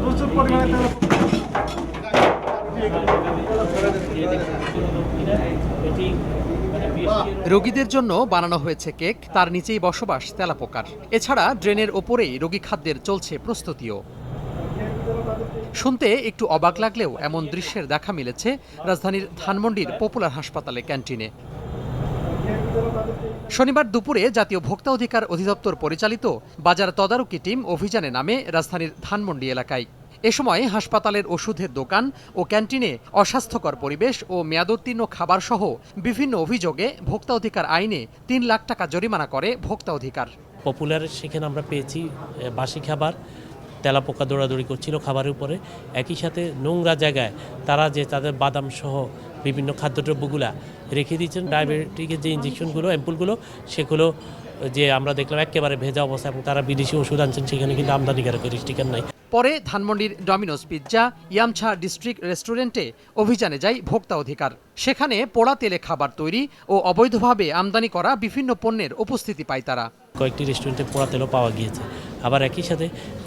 প্রচুর পরিমাণে রোগীদের জন্য বানানো হয়েছে কেক, তার নিচেই বসবাস তেলাপোকার। এছাড়া ড্রেনের ওপরেই রোগী খাদ্যের চলছে প্রস্তুতিও। শুনতে একটু অবাক লাগলেও এমন দৃশ্যের দেখা মিলেছে রাজধানীর ধানমন্ডির পপুলার হাসপাতালে ক্যান্টিনে। শনিবার দুপুরে জাতীয় ভোক্তা অধিকার অধিদপ্তর পরিচালিত বাজার তদারকি টিম অভিযানে নামে রাজধানীর ধানমন্ডি এলাকায়। এ সময় হাসপাতালের ওষুধের দোকান ও ক্যান্টিনে অস্বাস্থ্যকর পরিবেশ ও মেয়াদোত্তীর্ণ খাবার সহ বিভিন্ন অভিযোগে ভোক্তা অধিকার আইনে ৩ লাখ টাকা জরিমানা করে ভোক্তা অধিকার। পপুলার সেখানে আমরা পেয়েছি বাসি খাবার, তেলাপোকা দৌড়াদৌড়ি করছিল খাবারের উপরে। একই সাথে নোংরা জায়গায় তারা যে তাদের বাদাম সহ বিভিন্ন খাদ্যদ্রব্যগুলা রেখে দিয়েছেন। ডায়াবেটিকের যে ইঞ্জেকশনগুলো, অ্যাম্পুলগুলো, সেগুলো যে আমরা দেখলাম একেবারে ভেজা অবস্থা, এবং তারা বিদেশি ওষুধ আনছেন, সেখানে কিন্তু আমদানিকারকের স্টিকার নাই। পরে ধানমন্ডির ডমিনোজ পিৎজা, ইয়ামছা ডিস্ট্রিক্ট রেস্টুরেন্টে অভিযানে যায় ভোক্তা অধিকার। সেখানে পোড়া তেলে খাবার তৈরি ও অবৈধভাবে আমদানি করা বিভিন্ন পণ্যের উপস্থিতি পায় তারা। কয়েকটি রেস্টুরেন্টে পোড়া তেলও পাওয়া গিয়েছে। আবার একই সাথে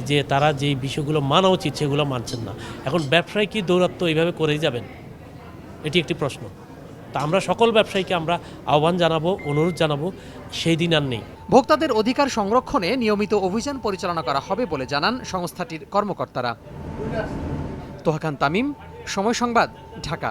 যে তারা যেই বিষয়গুলো মানা উচিত সেগুলো মানছেন না। এখন ব্যবসায়ী কি দৌরাত্ম্য এইভাবে করেই যাবেন? এটি একটি প্রশ্ন। তা আমরা সকল ব্যবসায়ীকে আমরা আহ্বান জানাবো, অনুরোধ জানাবো, সেই দিন আর নেই। ভোক্তাদের অধিকার সংরক্ষণে নিয়মিত অভিযান পরিচালনা করা হবে বলে জানান সংস্থাটির কর্মকর্তারা। তোহা খান তামিম, সময় সংবাদ, ঢাকা।